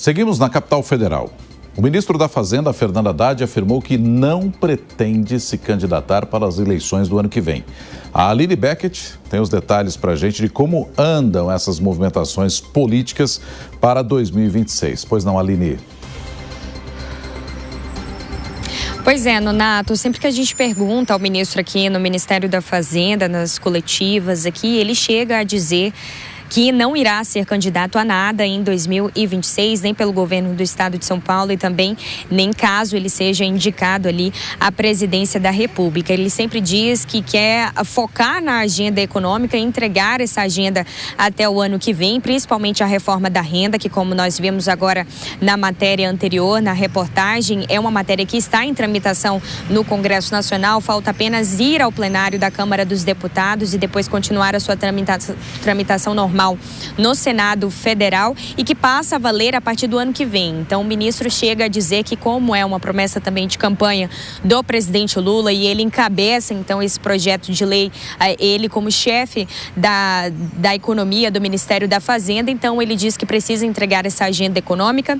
Seguimos na capital federal. O ministro da Fazenda, Fernando Haddad, afirmou que não pretende se candidatar para as eleições do ano que vem. A Aline Beckett tem os detalhes para a gente de como andam essas movimentações políticas para 2026. Pois não, Aline? Pois é, Nonato, sempre que a gente pergunta ao ministro aqui no Ministério da Fazenda, nas coletivas aqui, ele chega a dizer que não irá ser candidato a nada em 2026, nem pelo governo do estado de São Paulo e também nem caso ele seja indicado ali à presidência da República. Ele sempre diz que quer focar na agenda econômica e entregar essa agenda até o ano que vem, principalmente a reforma da renda, que, como nós vimos agora na matéria anterior, na reportagem, é uma matéria que está em tramitação no Congresso Nacional. Falta apenas ir ao plenário da Câmara dos Deputados e depois continuar a sua tramitação normal no Senado Federal e que passa a valer a partir do ano que vem. Então, o ministro chega a dizer que, como é uma promessa também de campanha do presidente Lula e ele encabeça, então, esse projeto de lei, ele como chefe da economia do Ministério da Fazenda, então ele diz que precisa entregar essa agenda econômica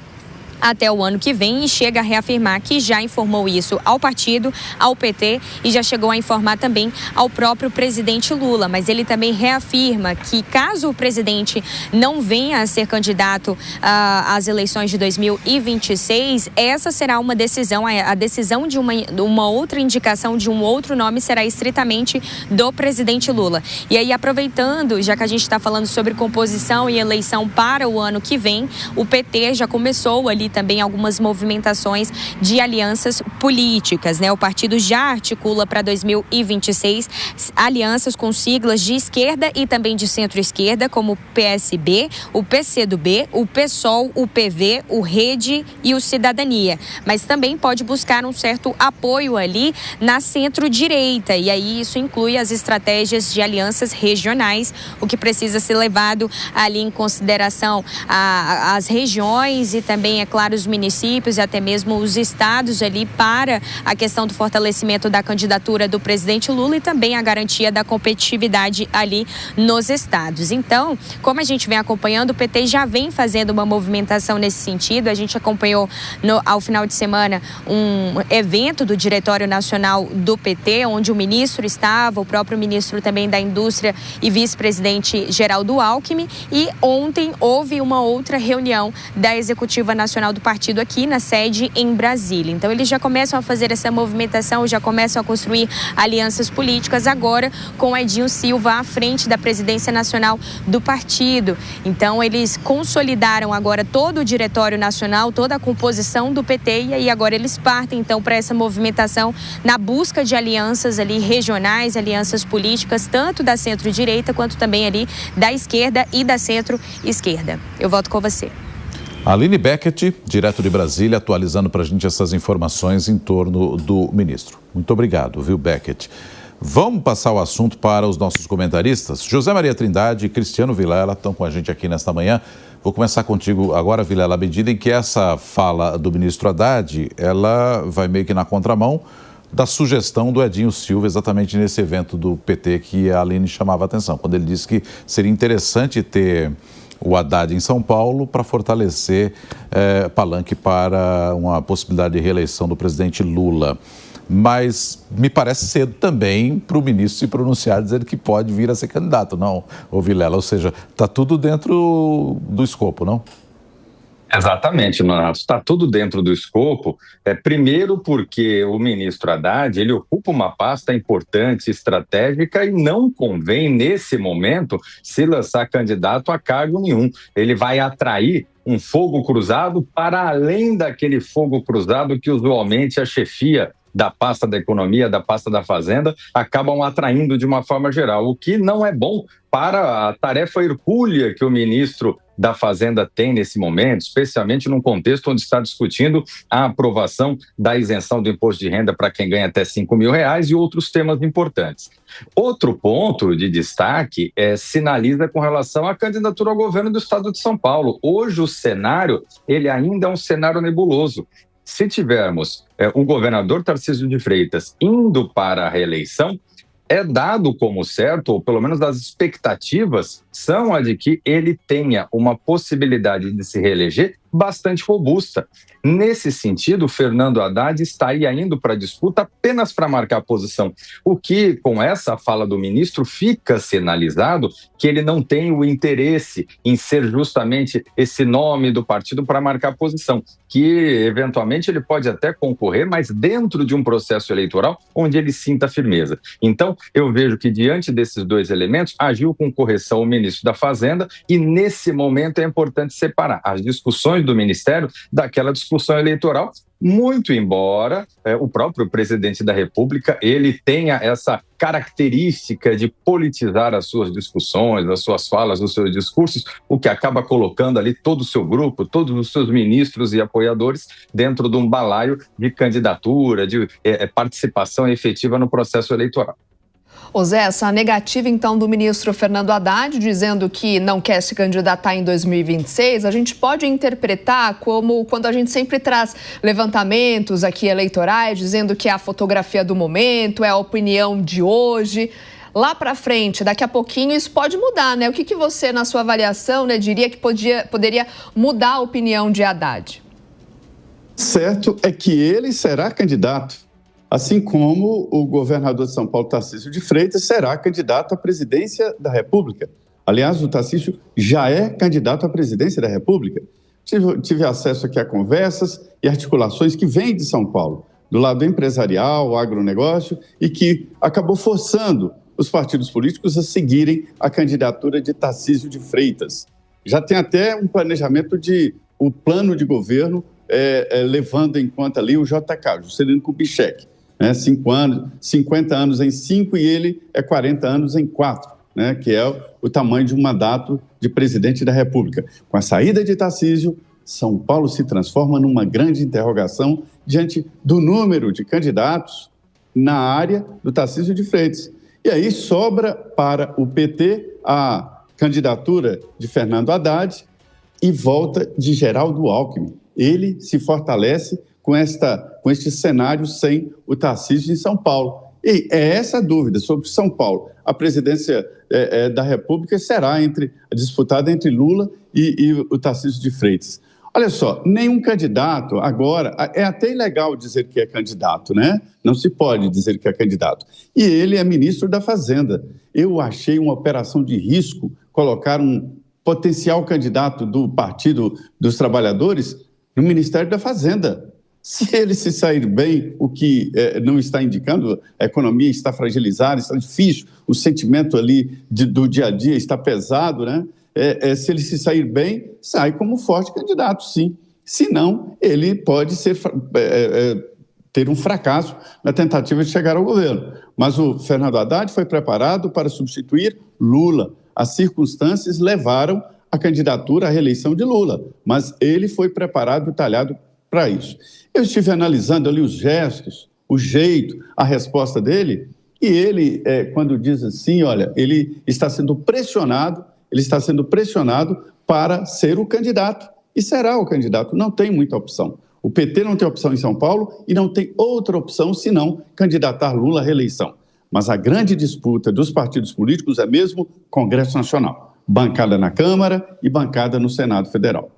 até o ano que vem e chega a reafirmar que já informou isso ao partido, ao PT e já chegou a informar também ao próprio presidente Lula. Mas ele também reafirma que caso o presidente não venha a ser candidato às eleições de 2026, essa será uma decisão, a decisão de uma outra indicação de um outro nome será estritamente do presidente Lula. E aí, aproveitando, já que a gente está falando sobre composição e eleição para o ano que vem, o PT já começou ali também algumas movimentações de alianças políticas, né? O partido já articula para 2026 alianças com siglas de esquerda e também de centro-esquerda, como o PSB, o PCdoB, o PSOL, o PV, o Rede e o Cidadania. Mas também pode buscar um certo apoio ali na centro-direita, e aí isso inclui as estratégias de alianças regionais, o que precisa ser levado ali em consideração as regiões e também, é claro, os municípios e até mesmo os estados ali para a questão do fortalecimento da candidatura do presidente Lula e também a garantia da competitividade ali nos estados. Então, como a gente vem acompanhando, o PT já vem fazendo uma movimentação nesse sentido. A gente acompanhou ao final de semana um evento do Diretório Nacional do PT, onde o ministro estava, o próprio ministro também da Indústria e vice-presidente Geraldo Alckmin, e ontem houve uma outra reunião da Executiva Nacional do partido aqui na sede em Brasília. Então, eles já começam a fazer essa movimentação, já começam a construir alianças políticas agora com Edinho Silva à frente da presidência nacional do partido. Então, eles consolidaram agora todo o Diretório Nacional, toda a composição do PT, e aí agora eles partem então para essa movimentação na busca de alianças ali regionais, alianças políticas, tanto da centro-direita quanto também ali da esquerda e da centro-esquerda. Eu volto com você. Aline Beckett, direto de Brasília, atualizando para a gente essas informações em torno do ministro. Muito obrigado, viu, Beckett? Vamos passar o assunto para os nossos comentaristas. José Maria Trindade e Cristiano Vilela estão com a gente aqui nesta manhã. Vou começar contigo agora, Vilela, à medida em que essa fala do ministro Haddad, ela vai meio que na contramão da sugestão do Edinho Silva, exatamente nesse evento do PT que a Aline chamava a atenção, quando ele disse que seria interessante ter o Haddad em São Paulo para fortalecer palanque para uma possibilidade de reeleição do presidente Lula. Mas me parece cedo também para o ministro se pronunciar dizendo que pode vir a ser candidato, não, ô Vilela? Ou seja, está tudo dentro do escopo, não? Exatamente, Nonato. Está tudo dentro do escopo. Primeiro porque o ministro Haddad, ele ocupa uma pasta importante, estratégica, e não convém, nesse momento, se lançar candidato a cargo nenhum. Ele vai atrair um fogo cruzado para além daquele fogo cruzado que usualmente a chefia da pasta da economia, da pasta da fazenda, acabam atraindo de uma forma geral, o que não é bom para a tarefa hercúlea que o ministro da Fazenda tem nesse momento, especialmente num contexto onde está discutindo a aprovação da isenção do imposto de renda para quem ganha até R$5.000 e outros temas importantes. Outro ponto de destaque sinaliza com relação à candidatura ao governo do estado de São Paulo. Hoje o cenário, ele ainda é um cenário nebuloso. Se tivermos o governador Tarcísio de Freitas indo para a reeleição, é dado como certo, ou pelo menos as expectativas são a de que ele tenha uma possibilidade de se reeleger bastante robusta. Nesse sentido, o Fernando Haddad estaria indo para a disputa apenas para marcar a posição, o que, com essa fala do ministro, fica sinalizado que ele não tem o interesse em ser justamente esse nome do partido para marcar a posição, que eventualmente ele pode até concorrer, mas dentro de um processo eleitoral onde ele sinta firmeza. Então, eu vejo que diante desses dois elementos, agiu com correção o ministro da Fazenda e nesse momento é importante separar as discussões do Ministério daquela discussão eleitoral, muito embora o próprio presidente da República ele tenha essa característica de politizar as suas discussões, as suas falas, os seus discursos, o que acaba colocando ali todo o seu grupo, todos os seus ministros e apoiadores dentro de um balaio de candidatura, de participação efetiva no processo eleitoral. Ô Zé, essa negativa então do ministro Fernando Haddad, dizendo que não quer se candidatar em 2026, a gente pode interpretar como quando a gente sempre traz levantamentos aqui eleitorais, dizendo que é a fotografia do momento, é a opinião de hoje. Lá para frente, daqui a pouquinho, isso pode mudar, né? O que você, na sua avaliação, né, diria que poderia mudar a opinião de Haddad? Certo é que ele será candidato. Assim como o governador de São Paulo, Tarcísio de Freitas, será candidato à presidência da República. Aliás, o Tarcísio já é candidato à presidência da República. Tive acesso aqui a conversas e articulações que vêm de São Paulo, do lado empresarial, agronegócio, e que acabou forçando os partidos políticos a seguirem a candidatura de Tarcísio de Freitas. Já tem até um planejamento o plano de governo levando em conta ali o JK, Juscelino Kubitschek. 50 anos em 5 e ele é 40 anos em 4, né, que é o tamanho de um mandato de presidente da República. Com a saída de Tarcísio, São Paulo se transforma numa grande interrogação diante do número de candidatos na área do Tarcísio de Freitas. E aí sobra para o PT a candidatura de Fernando Haddad e volta de Geraldo Alckmin. Ele se fortalece com este cenário sem o Tarcísio em São Paulo. E é essa a dúvida sobre São Paulo. A presidência da República será disputada entre Lula e o Tarcísio de Freitas. Olha só, nenhum candidato agora... É até ilegal dizer que é candidato, né? Não se pode dizer que é candidato. E ele é ministro da Fazenda. Eu achei uma operação de risco colocar um potencial candidato do Partido dos Trabalhadores no Ministério da Fazenda. Se ele se sair bem, o que não está indicando, a economia está fragilizada, está difícil, o sentimento ali do dia a dia está pesado, né? Se ele se sair bem, sai como forte candidato, sim. Se não, ele pode ter um fracasso na tentativa de chegar ao governo. Mas o Fernando Haddad foi preparado para substituir Lula. As circunstâncias levaram a candidatura à reeleição de Lula, mas ele foi preparado e talhado para isso. Eu estive analisando ali os gestos, o jeito, a resposta dele, e ele, quando diz assim, olha, ele está sendo pressionado para ser o candidato, e será o candidato, não tem muita opção. O PT não tem opção em São Paulo e não tem outra opção senão candidatar Lula à reeleição. Mas a grande disputa dos partidos políticos é mesmo Congresso Nacional, bancada na Câmara e bancada no Senado Federal.